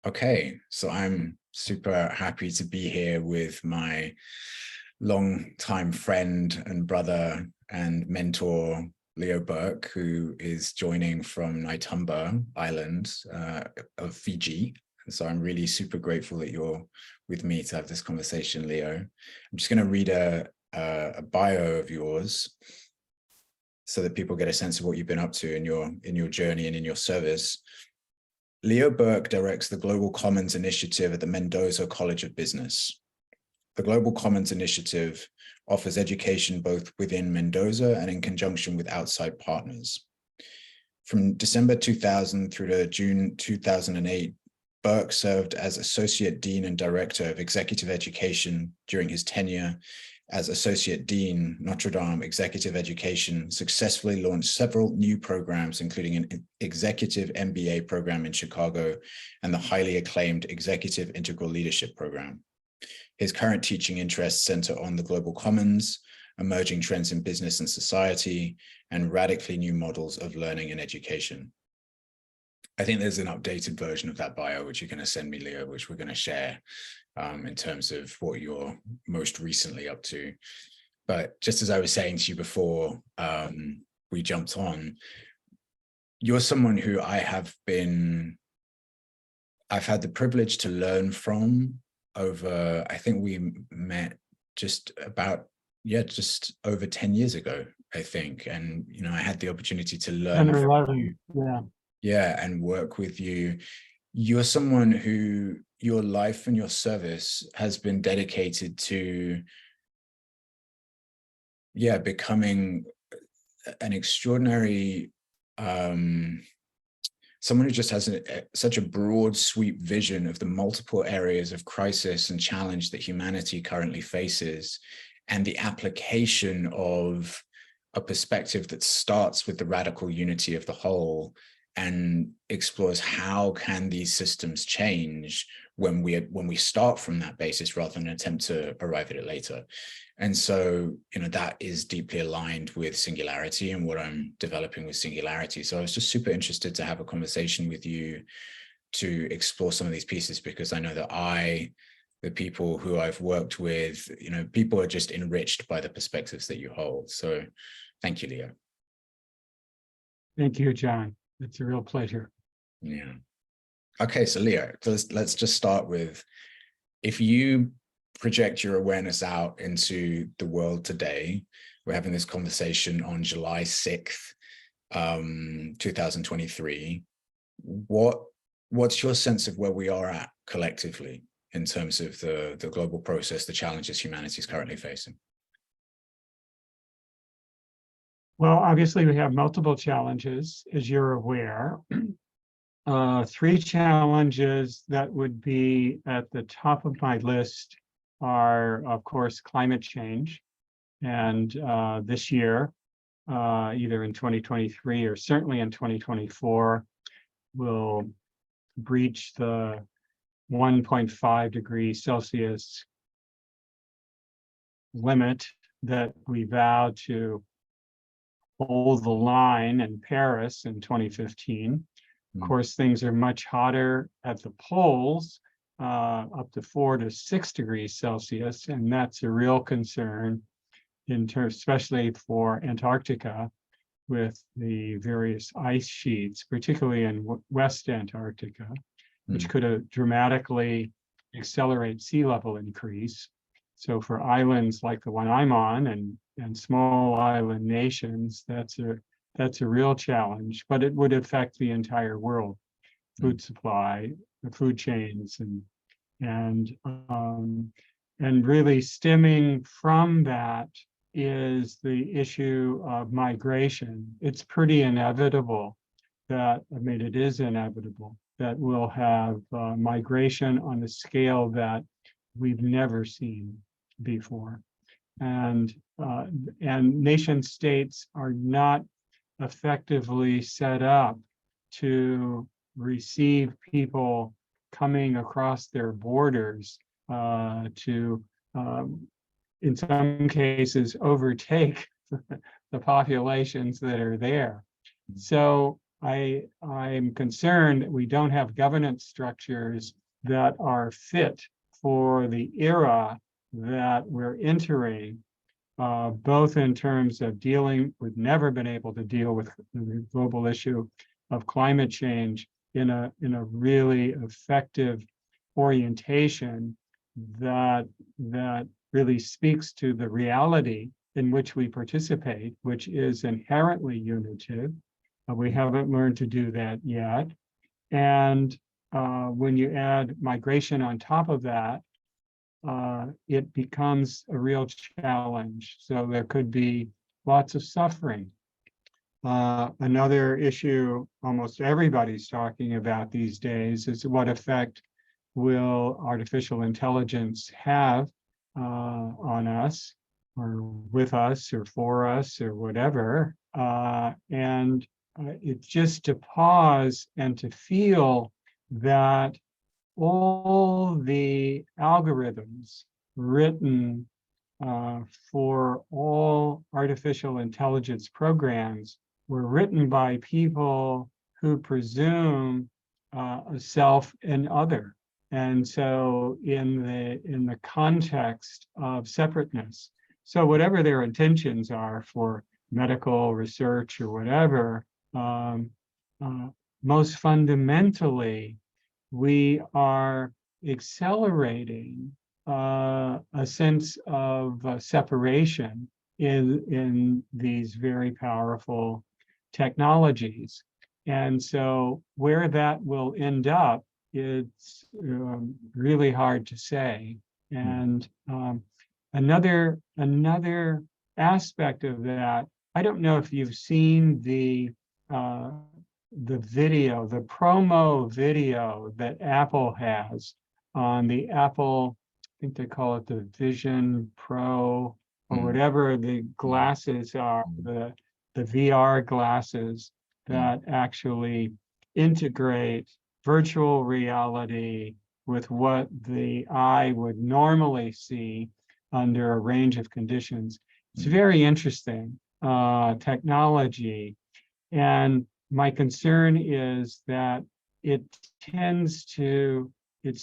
Okay, so I'm super happy to be here with my long-time friend and brother and mentor, Leo Burke, who is joining from Nitumba Island of Fiji. And so I'm really super grateful that you're with me to have this conversation, Leo. I'm just going to read a bio of yours so that people get a sense of what you've been up to in your journey and in your service. Leo Burke directs the Global Commons Initiative at the Mendoza College of Business. The Global Commons Initiative offers education both within Mendoza and in conjunction with outside partners. From December 2000 through to June 2008, Burke served as Associate Dean and Director of Executive Education during his tenure as Associate Dean, Notre Dame Executive Education, successfully launched several new programs, including an Executive MBA program in Chicago and the highly acclaimed Executive Integral Leadership Program. His current teaching interests center on the global commons, emerging trends in business and society, and radically new models of learning and education. I think there's an updated version of that bio, which you're going to send me, Leo, which we're going to share in terms of what you're most recently up to. But just as I was saying to you before we jumped on, you're someone who I've had the privilege to learn from over, I think we met just over 10 years ago, I think. And, I had the opportunity to learn 10 or 11, you. Yeah, and work with you. You're someone who your life and your service has been dedicated to, becoming an extraordinary, someone who just has such a broad, sweep vision of the multiple areas of crisis and challenge that humanity currently faces, and the application of a perspective that starts with the radical unity of the whole and explores how can these systems change when we start from that basis rather than attempt to arrive at it later. And so, that is deeply aligned with Singularity and what I'm developing with Singularity. So I was just super interested to have a conversation with you to explore some of these pieces, because I know that the people who I've worked with, people are just enriched by the perspectives that you hold. So thank you, Leo. Thank you, John. It's a real pleasure. Yeah. Okay, so Leo, let's just start with, if you project your awareness out into the world today, we're having this conversation on July 6th, 2023. What's your sense of where we are at collectively in terms of the global process, the challenges humanity is currently facing? Well, obviously, we have multiple challenges, as you're aware. Three challenges that would be at the top of my list are, of course, climate change. And this year, either in 2023 or certainly in 2024, will breach the 1.5 degrees Celsius limit that we vowed to hold the line in Paris in 2015. Of course, things are much hotter at the poles, up to 4 to 6 degrees Celsius, and that's a real concern in terms, especially for Antarctica, with the various ice sheets, particularly in West Antarctica, which could dramatically accelerate sea level increase. So for islands like the one I'm on and small island nations, that's a real challenge, but it would affect the entire world, food supply, the food chains, and really stemming from that is the issue of migration. It's pretty inevitable it is inevitable that we'll have migration on a scale that we've never seen before. And nation states are not effectively set up to receive people coming across their borders to, in some cases, overtake the populations that are there. So I'm concerned that we don't have governance structures that are fit for the era that we're entering, both in terms of dealing, we've never been able to deal with the global issue of climate change in a really effective orientation that really speaks to the reality in which we participate, which is inherently unitive. We haven't learned to do that yet. And when you add migration on top of that, it becomes a real challenge. So there could be lots of suffering. Another issue almost everybody's talking about these days is what effect will artificial intelligence have on us, or with us, or for us, or whatever. And it's just to pause and to feel that all the algorithms written for all artificial intelligence programs were written by people who presume a self and other. And so in the context of separateness, so whatever their intentions are for medical research or whatever, most fundamentally, we are accelerating a sense of separation in these very powerful technologies. And so where that will end up, it's really hard to say. And another aspect of that, I don't know if you've seen the video, the promo video that Apple has on the Apple, I think they call it the Vision Pro or whatever the glasses are, the VR glasses that actually integrate virtual reality with what the eye would normally see under a range of conditions. It's very interesting technology. And my concern is that it's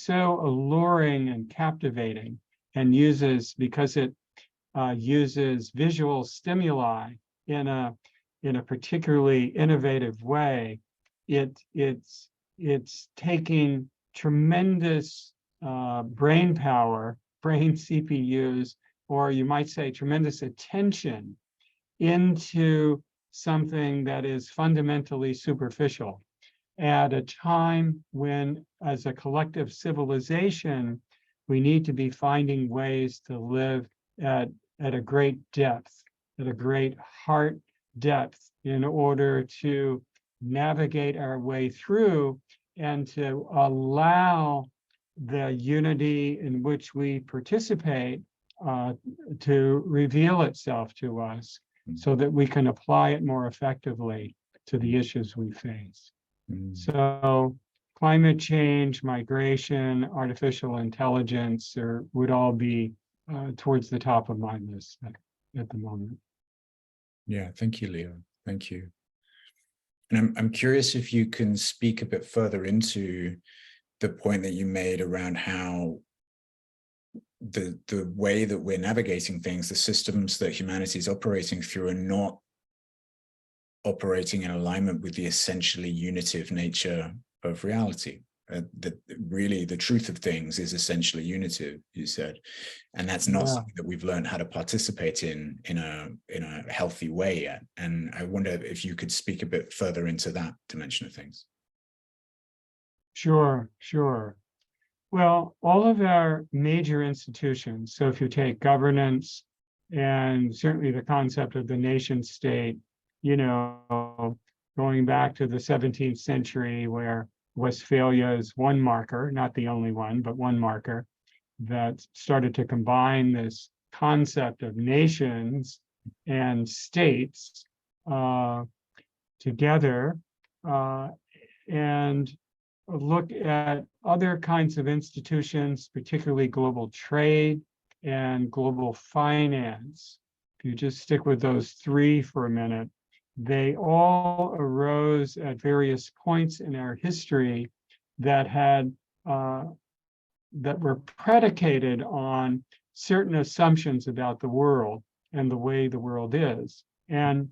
so alluring and captivating and because it uses visual stimuli in a particularly innovative way, it's taking tremendous brain power, brain CPUs, or you might say tremendous attention into something that is fundamentally superficial at a time when, as a collective civilization, we need to be finding ways to live at a great depth, at a great heart depth, in order to navigate our way through and to allow the unity in which we participate to reveal itself to us, so that we can apply it more effectively to the issues we face. So climate change, migration, artificial intelligence would all be towards the top of my list at the moment. Yeah, thank you, Leo. Thank you. And I'm curious if you can speak a bit further into the point that you made around how the way that we're navigating things, the systems that humanity is operating through, are not operating in alignment with the essentially unitive nature of reality. Really, the truth of things is essentially unitive, you said, and that's not something that we've learned how to participate in a healthy way yet. And I wonder if you could speak a bit further into that dimension of things. Sure. Well, all of our major institutions, so if you take governance and certainly the concept of the nation state, going back to the 17th century, where Westphalia is one marker, not the only one, but one marker that started to combine this concept of nations and states together, and look at other kinds of institutions, particularly global trade and global finance. If you just stick with those three for a minute, they all arose at various points in our history that had that were predicated on certain assumptions about the world and the way the world is. And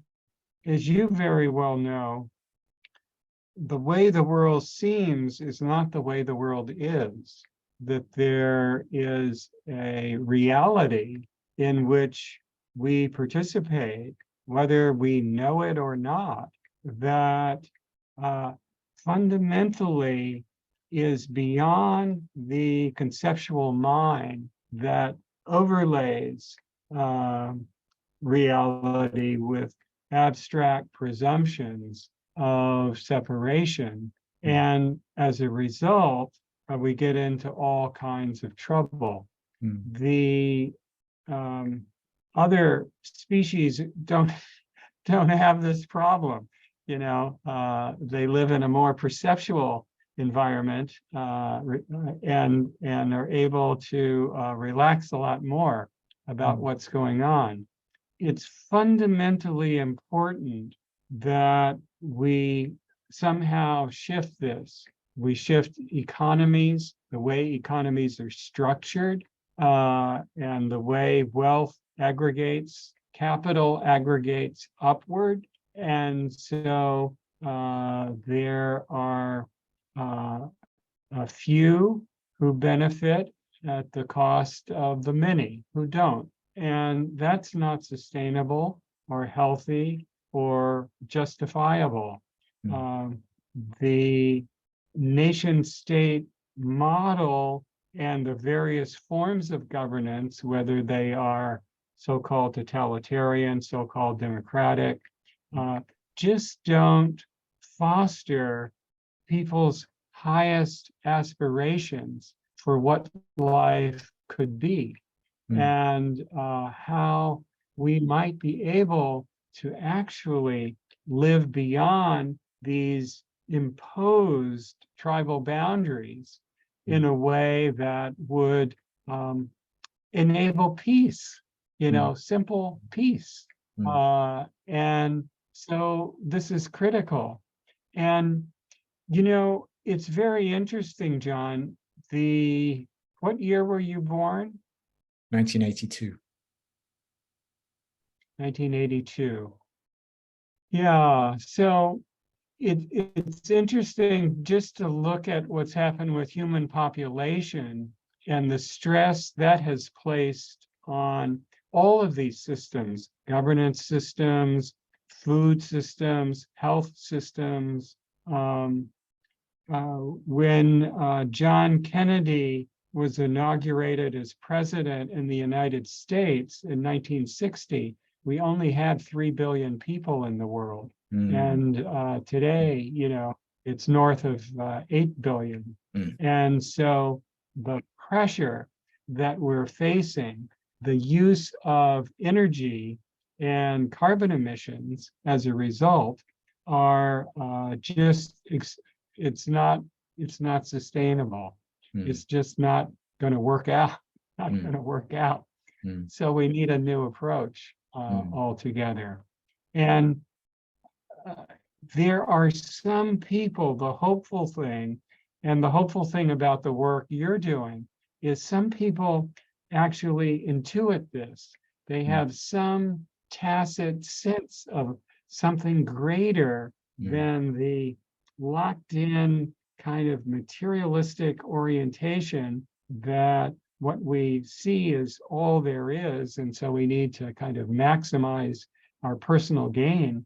as you very well know, the way the world seems is not the way the world is, that there is a reality in which we participate, whether we know it or not, that fundamentally is beyond the conceptual mind that overlays reality with abstract presumptions of separation. And as a result, we get into all kinds of trouble. The other species don't have this problem. You know, they live in a more perceptual environment and are able to relax a lot more about what's going on. It's fundamentally important that we somehow shift this. We shift economies, the way economies are structured, and the way wealth aggregates, capital aggregates upward. And so there are a few who benefit at the cost of the many who don't. And that's not sustainable or healthy or justifiable. The nation state model and the various forms of governance, whether they are so-called totalitarian, so-called democratic, just don't foster people's highest aspirations for what life could be, and how we might be able to actually live beyond these imposed tribal boundaries in a way that would enable peace, you know, simple peace. And so this is critical. And, you know, it's very interesting, Jon. What year were you born? 1982. 1982. Yeah, so it's interesting just to look at what's happened with human population and the stress that has placed on all of these systems, governance systems, food systems, health systems. When John Kennedy was inaugurated as president in the United States in 1960, we only had 3 billion people in the world. And today, you know, it's north of 8 billion. And so the pressure that we're facing, the use of energy and carbon emissions as a result are it's not sustainable. It's just not going to work out, going to work out. So we need a new approach altogether. And there are some people, the hopeful thing about the work you're doing is some people actually intuit this. They have some tacit sense of something greater than the locked in kind of materialistic orientation that what we see is all there is. And so we need to kind of maximize our personal gain.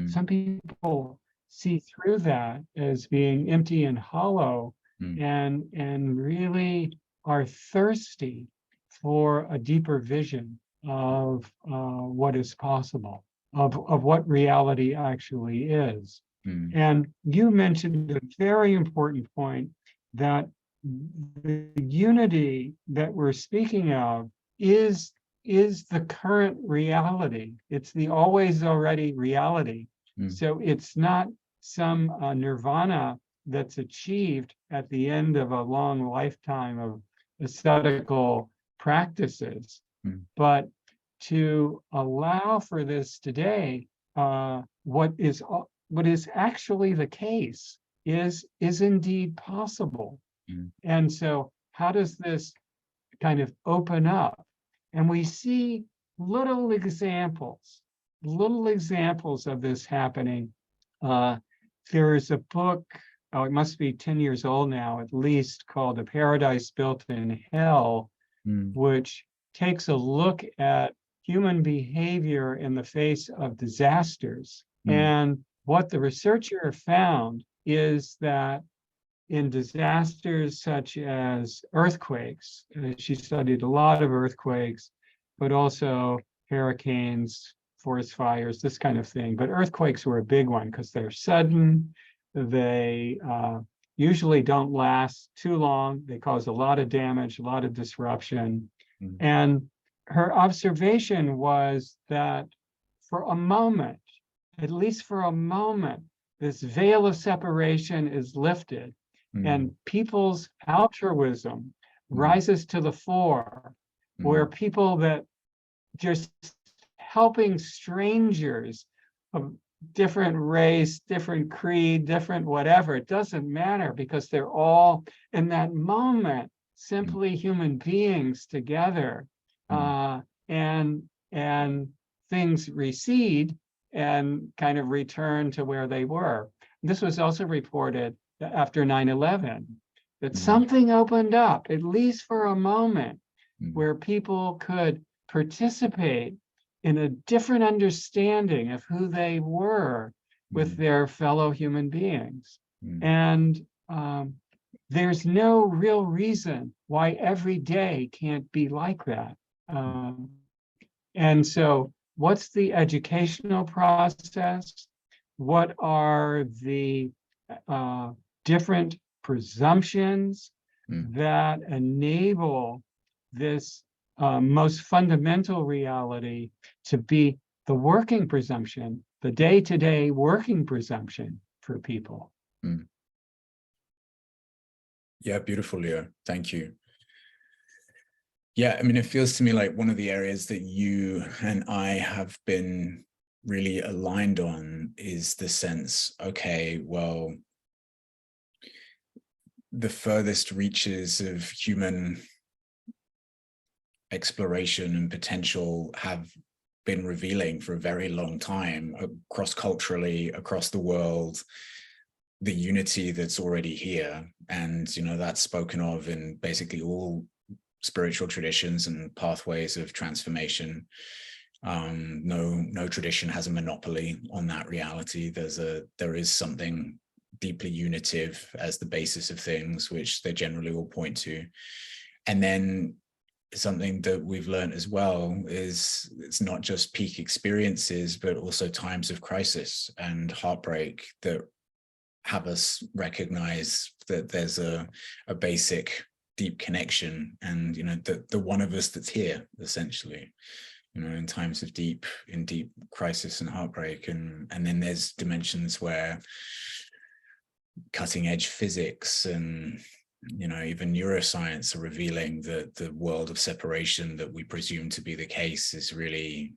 Some people see through that as being empty and hollow, and really are thirsty for a deeper vision of what is possible, of what reality actually is. And you mentioned a very important point, that the unity that we're speaking of is the current reality. It's the always already reality. So it's not some nirvana that's achieved at the end of a long lifetime of ascetical practices, but to allow for this today what is actually the case is indeed possible. And so how does this kind of open up? And we see little examples of this happening. There is a book, oh, it must be 10 years old now, at least, called A Paradise Built in Hell, which takes a look at human behavior in the face of disasters. And what the researcher found is that in disasters such as earthquakes, she studied a lot of earthquakes, but also hurricanes, forest fires, this kind of thing. But earthquakes were a big one because they're sudden. They usually don't last too long. They cause a lot of damage, a lot of disruption. And her observation was that for a moment, at least for a moment, this veil of separation is lifted and people's altruism rises to the fore, where people that just helping strangers of different race, different creed, different whatever, it doesn't matter, because they're all in that moment simply human beings together. And things recede and kind of return to where they were. This was also reported after 9/11, that something opened up, at least for a moment, where people could participate in a different understanding of who they were with their fellow human beings. And there's no real reason why every day can't be like that. And so what's the educational process? What are the different presumptions that enable this most fundamental reality to be the working presumption, the day-to-day working presumption for people? Yeah, beautiful, Leo. Thank you. Yeah, I mean, it feels to me like one of the areas that you and I have been really aligned on is the sense, okay, well, the furthest reaches of human exploration and potential have been revealing for a very long time, cross-culturally, across the world, the unity that's already here. And, you know, that's spoken of in basically all spiritual traditions and pathways of transformation. No tradition has a monopoly on that reality. There is something deeply unitive as the basis of things, which they generally all point to. And then something that we've learned as well is it's not just peak experiences, but also times of crisis and heartbreak that have us recognize that there's a basic deep connection, and, you know, the one of us that's here, essentially, you know, in times of deep crisis and heartbreak. And then there's dimensions where cutting edge physics and, you know, even neuroscience are revealing that the world of separation that we presume to be the case is really,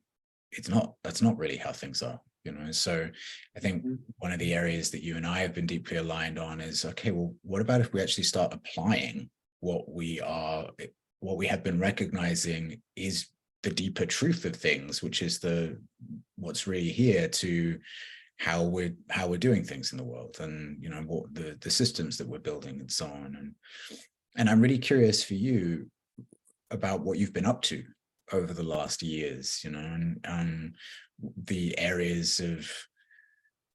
that's not really how things are, you know. So I think one of the areas that you and I have been deeply aligned on is, okay, well, what about if we actually start applying what we have been recognizing is the deeper truth of things, which is what's really here, to how we're doing things in the world, and, you know, what the systems that we're building and so on. And I'm really curious for you about what you've been up to over the last years, you know, and the areas of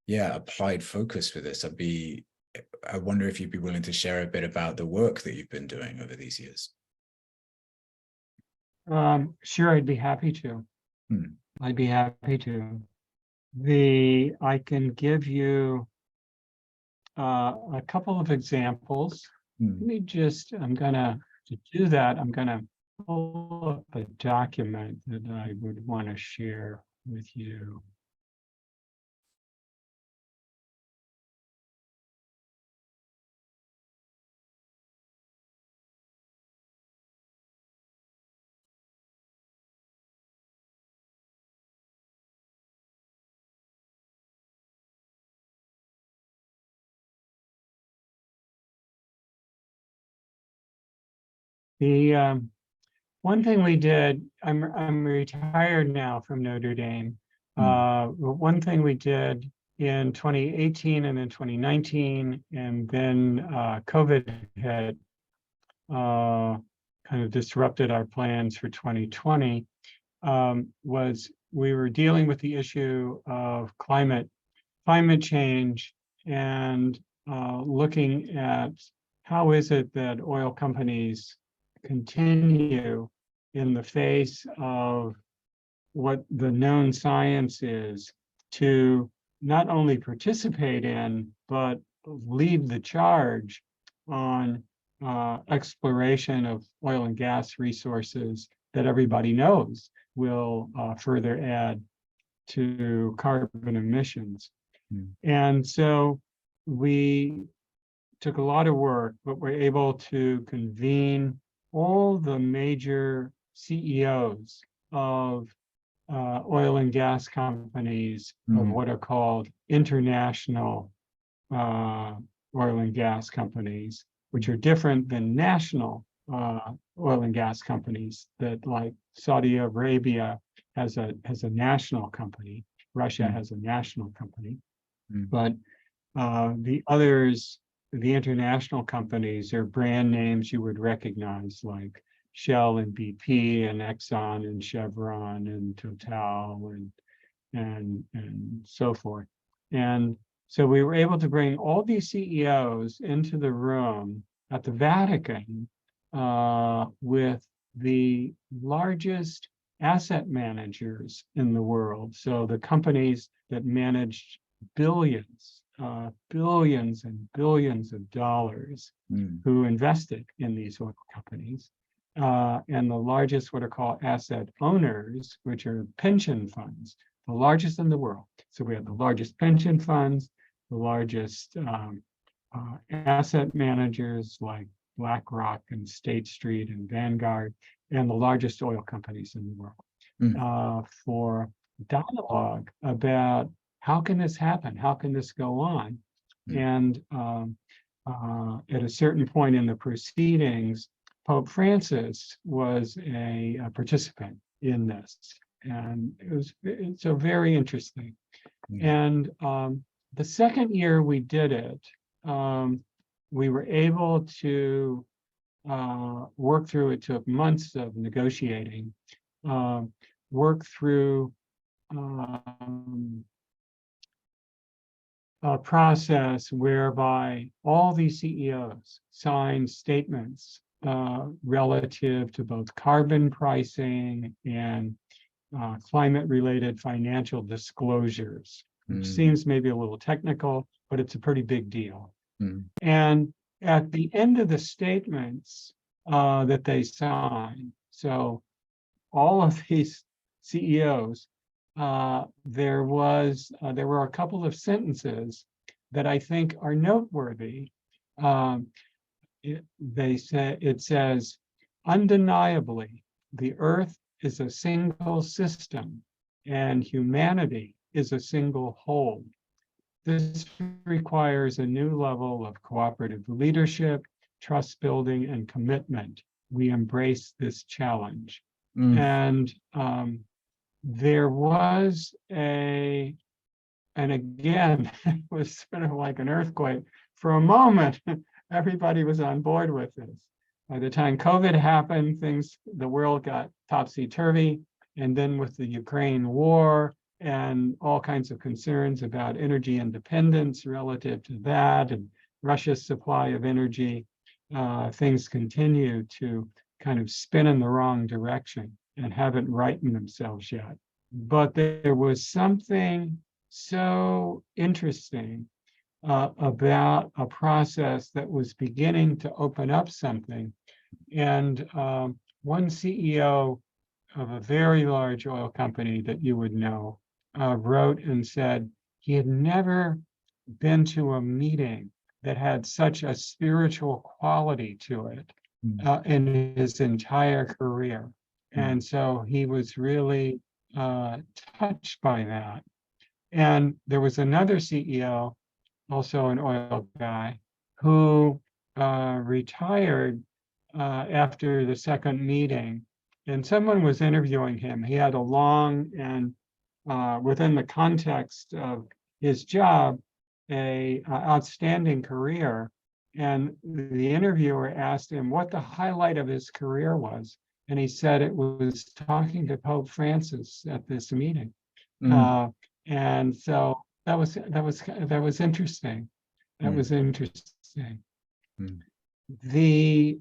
applied focus for this. I wonder if you'd be willing to share a bit about the work that you've been doing over these years. Sure, I'd be happy to. I'd be happy to. I can give you a couple of examples. Let me just, to do that, I'm gonna pull up a document that I would want to share with you. The one thing we did, I'm retired now from Notre Dame. But one thing we did in 2018 and in 2019, and then COVID had kind of disrupted our plans for 2020, was we were dealing with the issue of climate change and looking at how is it that oil companies continue in the face of what the known science is to not only participate in, but lead the charge on exploration of oil and gas resources that everybody knows will further add to carbon emissions. And so we took a lot of work, but we're able to convene all the major CEOs of oil and gas companies of what are called international oil and gas companies, which are different than national oil and gas companies that, like Saudi Arabia has a national company, Russia has a national company, but the others, the international companies, are brand names you would recognize, like Shell and BP and Exxon and Chevron and Total and so forth. And so we were able to bring all these CEOs into the room at the Vatican with the largest asset managers in the world. So the companies that managed billions and billions of dollars who invested in these oil companies. And the largest, what are called asset owners, which are pension funds, the largest in the world. So we have the largest pension funds, the largest asset managers like BlackRock and State Street and Vanguard, and the largest oil companies in the world for dialogue about how can this happen? How can this go on? And at a certain point in the proceedings, Pope Francis was a participant in this. And it's so very interesting. And the second year we did it, we were able to work through, it took months of negotiating, work through a process whereby all these CEOs signed statements relative to both carbon pricing and climate-related financial disclosures, which seems maybe a little technical, but it's a pretty big deal. And at the end of the statements that they signed, so all of these CEOs, there were a couple of sentences that I think are noteworthy. It says, undeniably, the Earth is a single system and humanity is a single whole. This requires a new level of cooperative leadership, trust building, and commitment. We embrace this challenge. And there was and again, it was sort of like an earthquake. For a moment, everybody was on board with this. By the time COVID happened, the world got topsy-turvy. And then with the Ukraine war and all kinds of concerns about energy independence relative to that and Russia's supply of energy, things continue to kind of spin in the wrong direction and haven't rightened themselves yet. But there was something so interesting about a process that was beginning to open up something. And one CEO of a very large oil company that you would know wrote and said he had never been to a meeting that had such a spiritual quality to it in his entire career. And so he was really touched by that. And there was another CEO, also an oil guy, who retired after the second meeting, and someone was interviewing him. He had a long and within the context of his job, a outstanding career. And the interviewer asked him what the highlight of his career was. And he said it was talking to Pope Francis at this meeting. And so that was interesting. That was interesting. The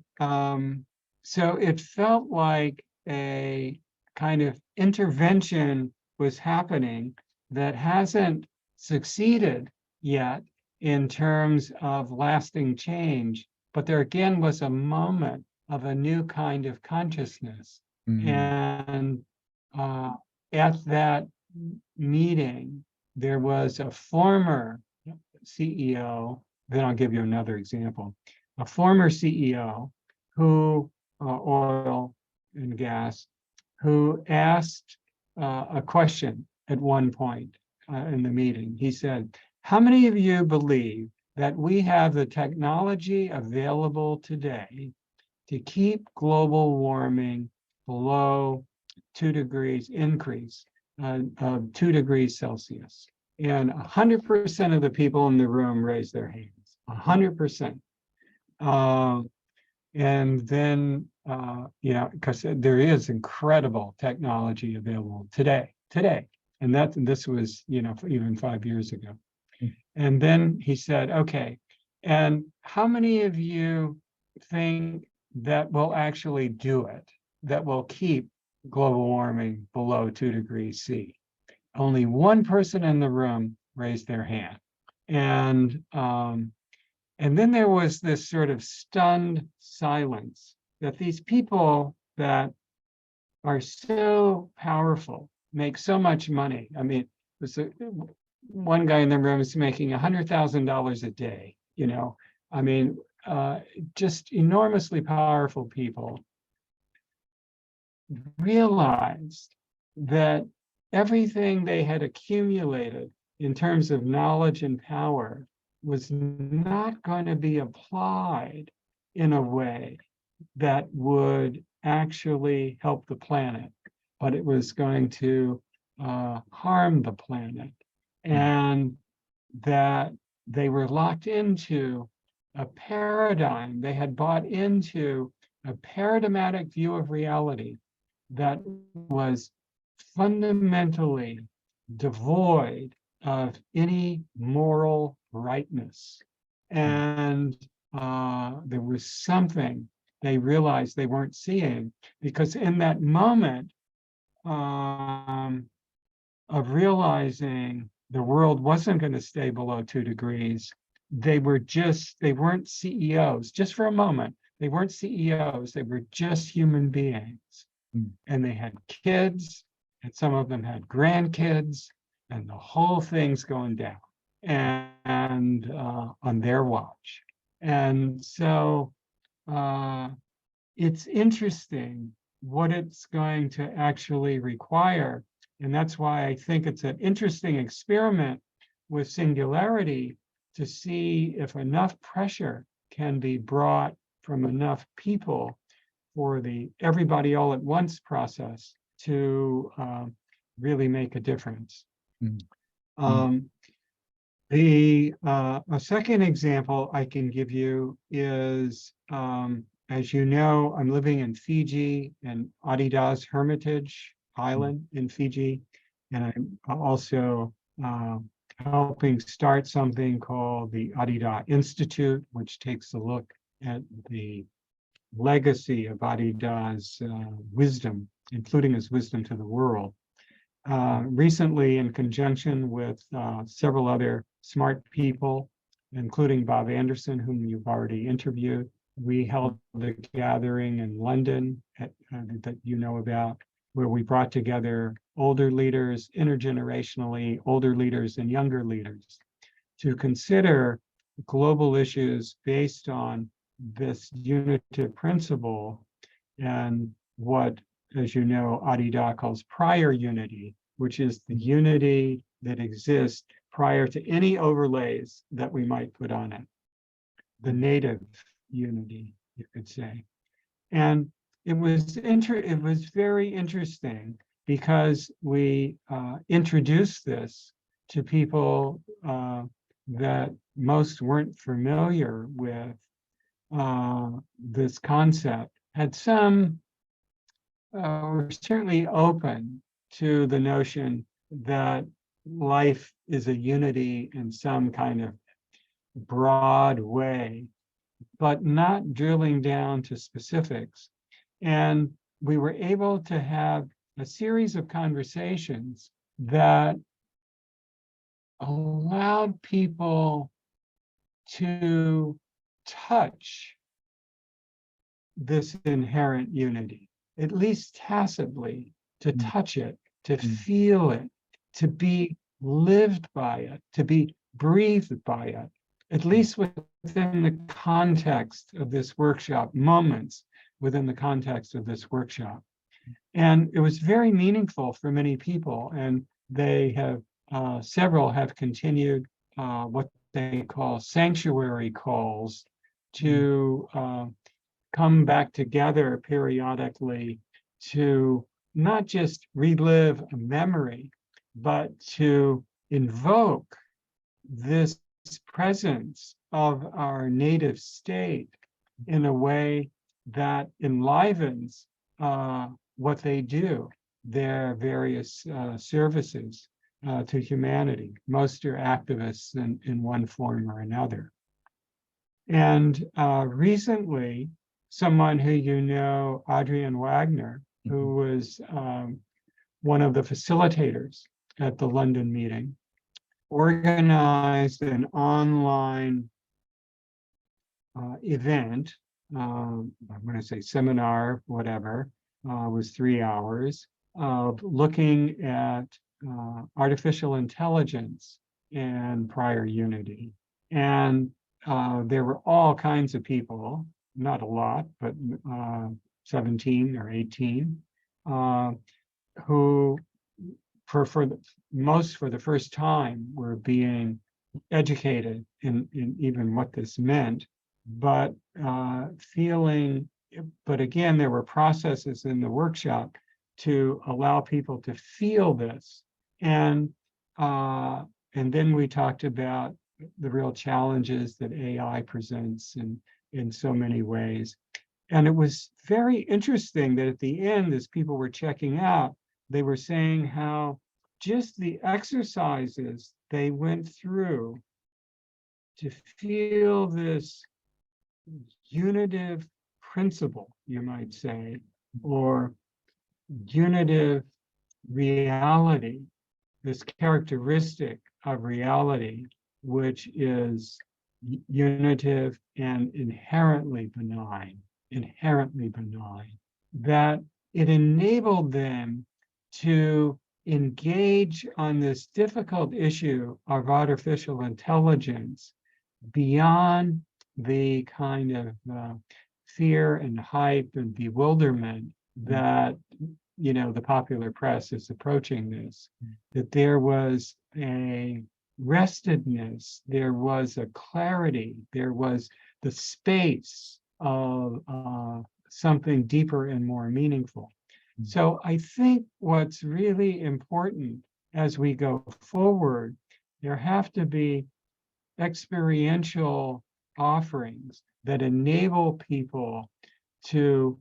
so it felt like a kind of intervention was happening that hasn't succeeded yet in terms of lasting change, but there again was a moment of a new kind of consciousness. And at that meeting, there was a former CEO, then I'll give you another example, a former CEO who, oil and gas, who asked a question at one point in the meeting. He said, how many of you believe that we have the technology available today to keep global warming below 2 degrees increase of 2 degrees Celsius? And 100% of the people in the room raised their hands, 100%. And then, because there is incredible technology available today. And this was, even 5 years ago. And then he said, okay, and how many of you think that will actually do it, that will keep global warming below 2 degrees C? Only one person in the room raised their hand. And then there was this sort of stunned silence that these people that are so powerful, make so much money. I mean, one guy in the room is making $100,000 a day, I mean, just enormously powerful people realized that everything they had accumulated in terms of knowledge and power was not going to be applied in a way that would actually help the planet, but it was going to harm the planet. And that they were locked into a paradigm. They had bought into a paradigmatic view of reality that was fundamentally devoid of any moral rightness. And there was something they realized they weren't seeing, because in that moment of realizing the world wasn't going to stay below 2 degrees, they weren't CEOs, just for a moment. They weren't CEOs, they were just human beings. And they had kids, and some of them had grandkids, and the whole thing's going down and on their watch. And so it's interesting what it's going to actually require. And that's why I think it's an interesting experiment with singularity to see if enough pressure can be brought from enough people for the everybody all at once process to really make a difference. A second example I can give you is, as you know, I'm living in Fiji and Adi Da's Hermitage Island in Fiji, and I'm also helping start something called the Adi Da Institute, which takes a look at the legacy of Adi Da's wisdom, including his wisdom to the world. Recently, in conjunction with several other smart people, including Bob Anderson, whom you've already interviewed, we held a gathering in London that you know about, where we brought together older leaders, intergenerationally, older leaders and younger leaders, to consider global issues based on this unitive principle and what, as you know, Adi Da calls prior unity, which is the unity that exists prior to any overlays that we might put on it. The native unity, you could say. And it was very interesting because we introduced this to people that most weren't familiar with this concept, had some were certainly open to the notion that life is a unity in some kind of broad way, but not drilling down to specifics. And we were able to have a series of conversations that allowed people to touch this inherent unity, at least tacitly, to touch it, to feel it, to be lived by it, to be breathed by it, at least within the context of this workshop, moments within the context of this workshop. And it was very meaningful for many people, and they have, several have continued what they call sanctuary calls to come back together periodically to not just relive a memory, but to invoke this presence of our native state in a way that enlivens what they do, their various services to humanity. Most are activists in one form or another. And recently, someone who you know, Adrian Wagner, who was one of the facilitators at the London meeting, organized an online event, I'm going to say seminar, whatever, was 3 hours, of looking at artificial intelligence and prior unity. And there were all kinds of people, not a lot, but 17 or 18, who for the first time were being educated in even what this meant, but but again, there were processes in the workshop to allow people to feel this. And then we talked about the real challenges that AI presents in so many ways. And it was very interesting that at the end, as people were checking out, they were saying how just the exercises they went through to feel this unitive principle, you might say, or unitive reality, this characteristic of reality, which is unitive and inherently benign, that it enabled them to engage on this difficult issue of artificial intelligence beyond the kind of fear and hype and bewilderment that the popular press is approaching this, that there was a restedness, there was a clarity, there was the space of something deeper and more meaningful. So I think what's really important as we go forward, there have to be experiential offerings that enable people to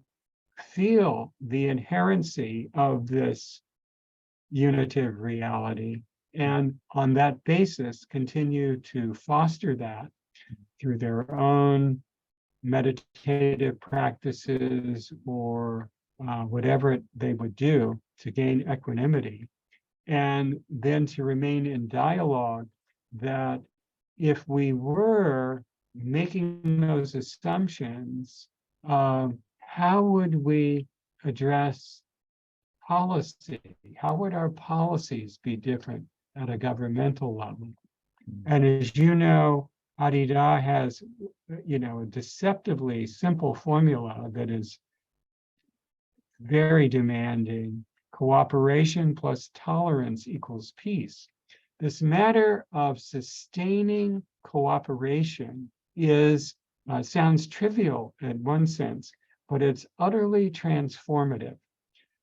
feel the inherency of this unitive reality, and on that basis continue to foster that through their own meditative practices or whatever they would do to gain equanimity, and then to remain in dialogue that if we were making those assumptions, how would we address policy? How would our policies be different at a governmental level? And as you know, Adi Da has, a deceptively simple formula that is very demanding. Cooperation plus tolerance equals peace. This matter of sustaining cooperation sounds trivial in one sense, but it's utterly transformative.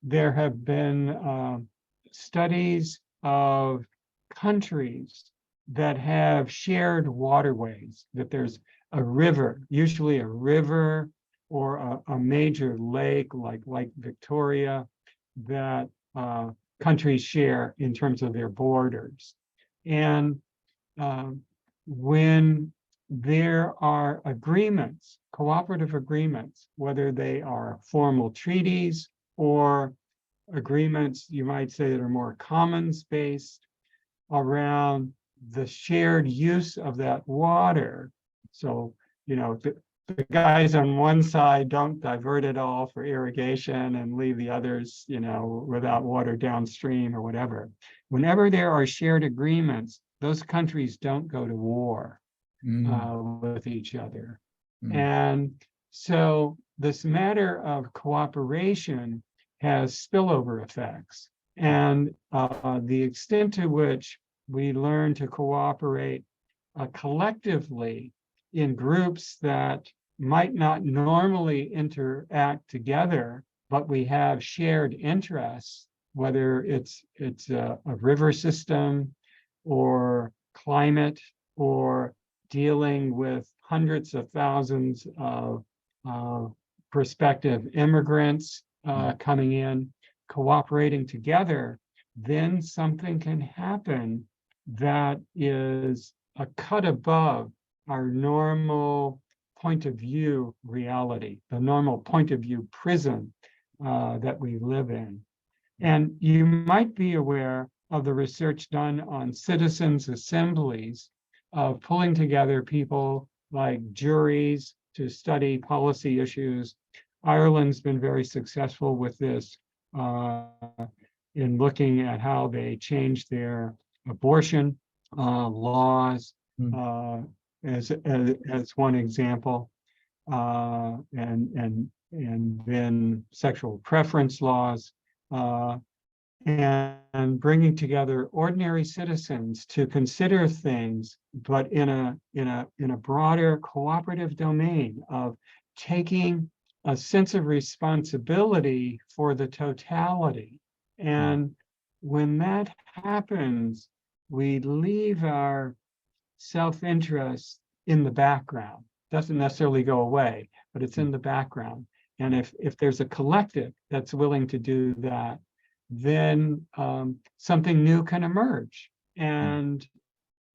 There have been studies of countries that have shared waterways, that there's a river, usually a river or a major lake like Lake Victoria, that countries share in terms of their borders. And when there are agreements, cooperative agreements, whether they are formal treaties or agreements, you might say, that are more commons-based around the shared use of that water. So, the guys on one side don't divert it all for irrigation and leave the others, without water downstream or whatever. Whenever there are shared agreements, those countries don't go to war with each other. And so this matter of cooperation has spillover effects. And the extent to which we learn to cooperate collectively in groups that might not normally interact together, but we have shared interests, whether it's a river system or climate or dealing with hundreds of thousands of prospective immigrants coming in, cooperating together, then something can happen that is a cut above our normal point of view reality, the normal point of view prism that we live in. And you might be aware of the research done on citizens' assemblies of pulling together people like juries to study policy issues. Ireland's been very successful with this in looking at how they changed their abortion laws as one example, and then sexual preference laws, and bringing together ordinary citizens to consider things, but in a broader cooperative domain of taking a sense of responsibility for the totality. And when that happens, we leave our self-interest in the background. Doesn't necessarily go away, but it's in the background. And if there's a collective that's willing to do that, then something new can emerge. And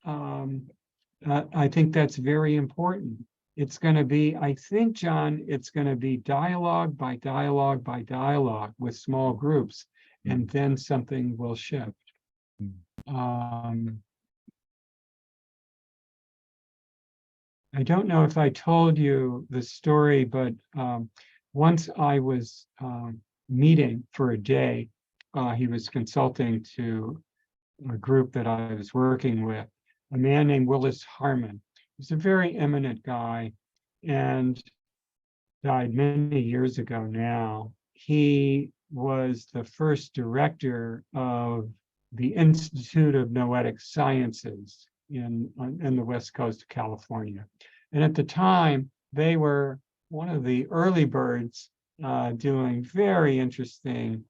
I think that's very important. It's going to be, I think, John, it's going to be dialogue by dialogue by dialogue with small groups, and then something will shift. I don't know if I told you the story, but once I was meeting for a day, he was consulting to a group that I was working with, a man named Willis Harmon. He's a very eminent guy and died many years ago now. He was the first director of the Institute of Noetic Sciences in the West Coast of California. And at the time, they were one of the early birds doing very interesting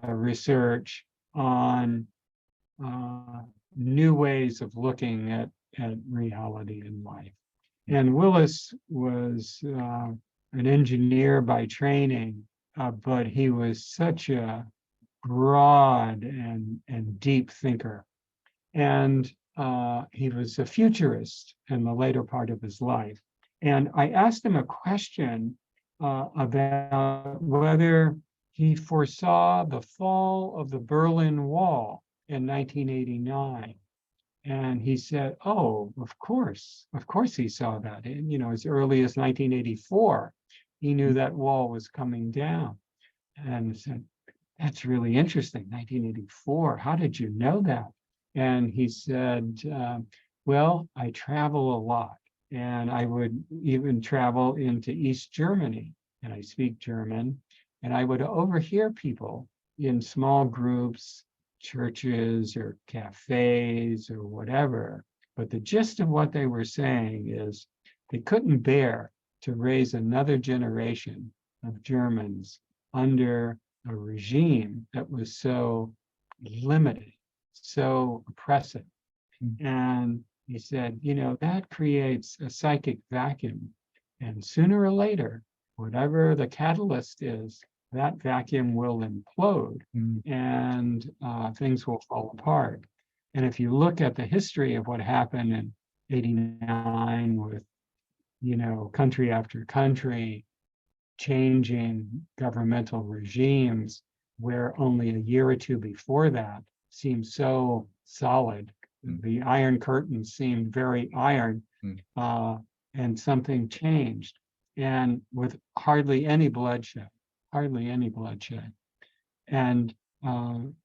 research on new ways of looking at reality in life. And Willis was an engineer by training, but he was such a broad and deep thinker. And he was a futurist in the later part of his life. And I asked him a question about whether he foresaw the fall of the Berlin Wall in 1989. And he said, oh, of course he saw that. And, as early as 1984, he knew that wall was coming down. And said, that's really interesting, 1984, how did you know that? And he said, well, I travel a lot, and I would even travel into East Germany, and I speak German, and I would overhear people in small groups, churches or cafes or whatever. But the gist of what they were saying is they couldn't bear to raise another generation of Germans under a regime that was so limited, so oppressive. And he said, that creates a psychic vacuum. And sooner or later, whatever the catalyst is, that vacuum will implode and things will fall apart. And if you look at the history of what happened in '89 with, country after country changing governmental regimes, where only a year or two before that seemed so solid. The Iron Curtain seemed very iron, and something changed, and with hardly any bloodshed. And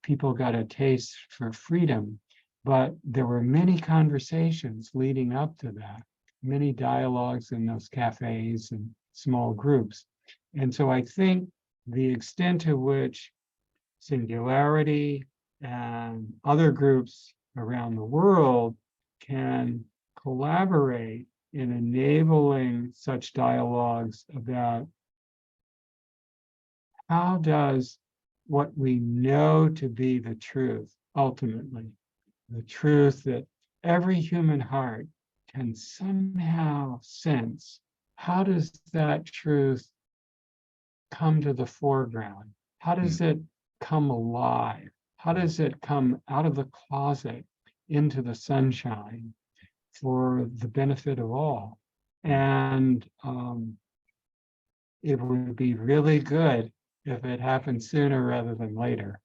people got a taste for freedom, but there were many conversations leading up to that, many dialogues in those cafes and small groups. And so I think the extent to which Singularity and other groups around the world can collaborate in enabling such dialogues about how does what we know to be the truth, ultimately, the truth that every human heart can somehow sense, how does that truth come to the foreground? How does it come alive? How does it come out of the closet into the sunshine for the benefit of all? And it would be really good if it happened sooner rather than later.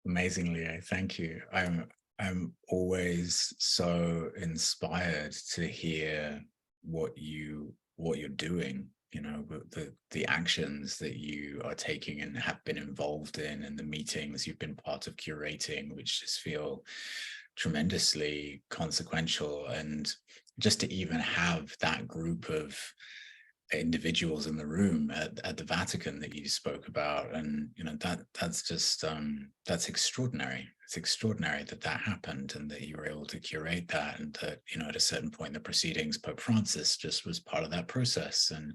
Amazingly, thank you. I'm always so inspired to hear what you're doing, the actions that you are taking and have been involved in, and the meetings you've been part of curating, which just feel tremendously consequential. And just to even have that group of individuals in the room at the Vatican that you spoke about, and that's just that's extraordinary. It's extraordinary that happened, and that you were able to curate that, and that at a certain point in the proceedings, Pope Francis just was part of that process, and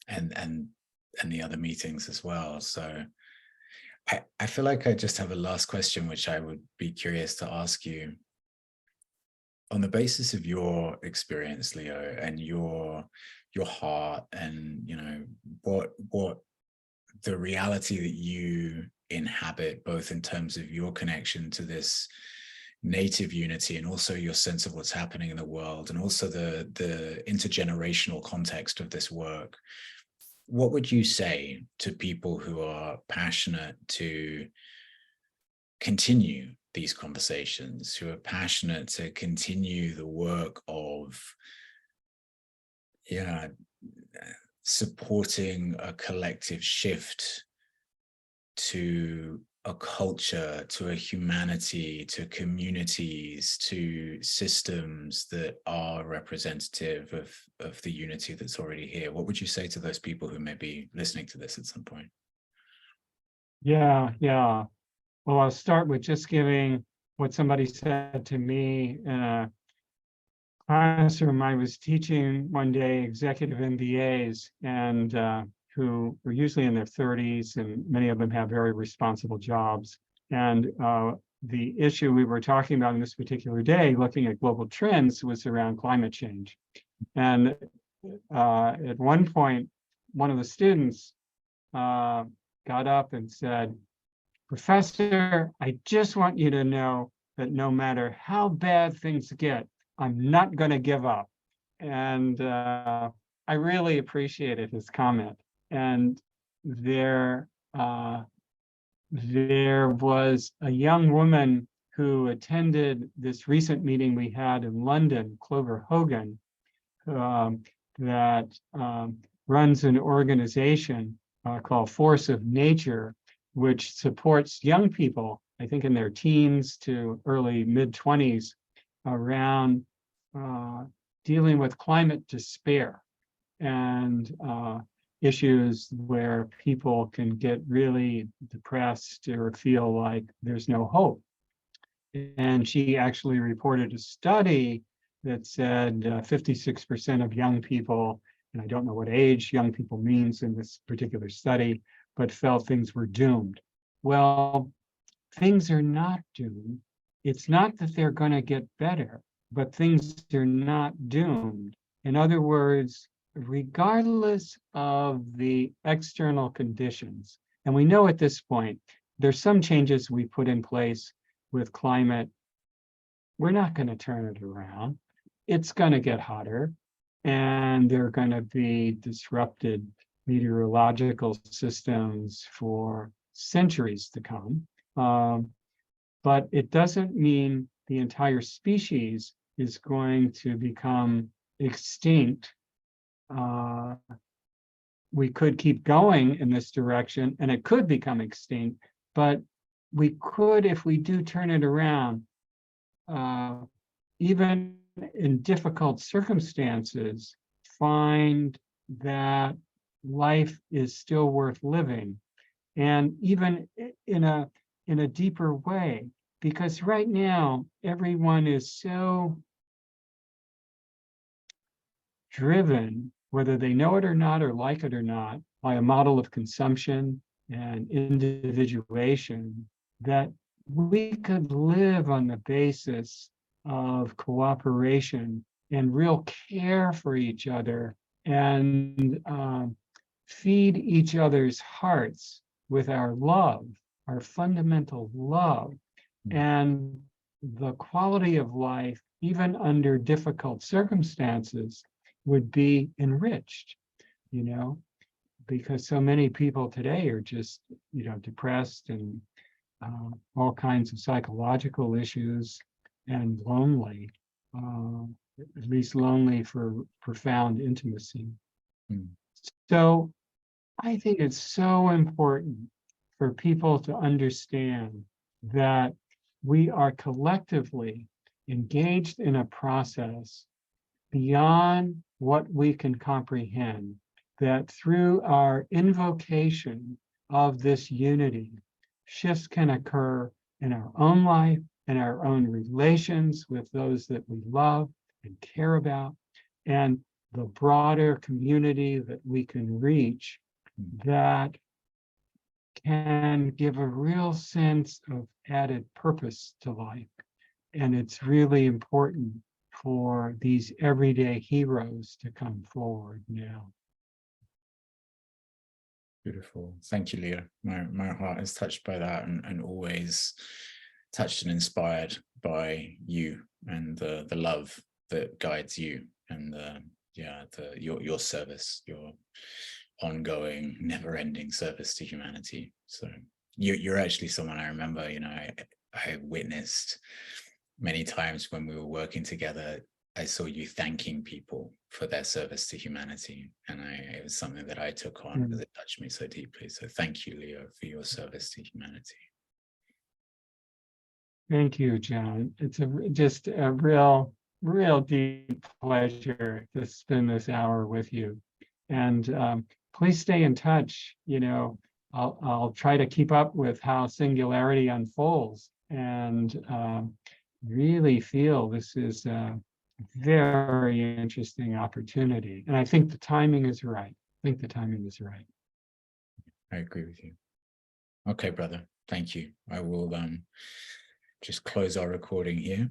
and the other meetings as well. So I feel like I just have a last question, which I would be curious to ask you. On the basis of your experience, Leo, and your heart, and what the reality that you inhabit, both in terms of your connection to this native unity, and also your sense of what's happening in the world, and also the intergenerational context of this work, what would you say to people who are passionate to continue these conversations, who are passionate to continue the work of supporting a collective shift to a culture, to a humanity, to communities, to systems that are representative of the unity that's already here? What would you say to those people who may be listening to this at some point? Yeah. Well, I'll start with just giving what somebody said to me in a classroom I was teaching one day, executive MBAs, and who were usually in their 30s, and many of them have very responsible jobs. And the issue we were talking about in this particular day, looking at global trends, was around climate change. And at one point, one of the students got up and said, "Professor, I just want you to know that no matter how bad things get, I'm not going to give up." And I really appreciated his comment. And there was a young woman who attended this recent meeting we had in London, Clover Hogan, that runs an organization called Force of Nature, which supports young people, I think in their teens to early mid-20s, around dealing with climate despair and issues where people can get really depressed or feel like there's no hope. And she actually reported a study that said 56% of young people, and I don't know what age young people means in this particular study, but felt things were doomed. Well, things are not doomed. It's not that they're going to get better, but things are not doomed. In other words, regardless of the external conditions, and we know at this point, there's some changes we put in place with climate. We're not going to turn it around. It's going to get hotter, and there are going to be disrupted meteorological systems for centuries to come. But it doesn't mean the entire species is going to become extinct. We could keep going in this direction, and it could become extinct, but we could, if we do turn it around, even in difficult circumstances, find that life is still worth living, and even in a deeper way, because right now everyone is so driven, whether they know it or not or like it or not, by a model of consumption and individuation, that we could live on the basis of cooperation and real care for each other, and feed each other's hearts with our love, our fundamental love, and the quality of life, even under difficult circumstances, would be enriched, because so many people today are just, depressed and all kinds of psychological issues and lonely, at least lonely for profound intimacy. So I think it's so important for people to understand that we are collectively engaged in a process beyond what we can comprehend, that through our invocation of this unity, shifts can occur in our own life, in our own relations with those that we love and care about, and the broader community that we can reach, that can give a real sense of added purpose to life. And it's really important for these everyday heroes to come forward now. Beautiful. Thank you, Leo. My heart is touched by that, and always touched and inspired by you and the love that guides you, and your service, your ongoing, never-ending service to humanity. So you're actually someone I remember, I witnessed many times when we were working together. I saw you thanking people for their service to humanity, and it was something that I took on because it touched me so deeply. So thank you, Leo, for your service to humanity. Thank you, Jon. It's just a real deep pleasure to spend this hour with you. And please stay in touch. I'll try to keep up with how Singularity unfolds, and really feel this is a very interesting opportunity. And I think the timing is right. I agree with you. Okay, brother. Thank you. I will just close our recording here.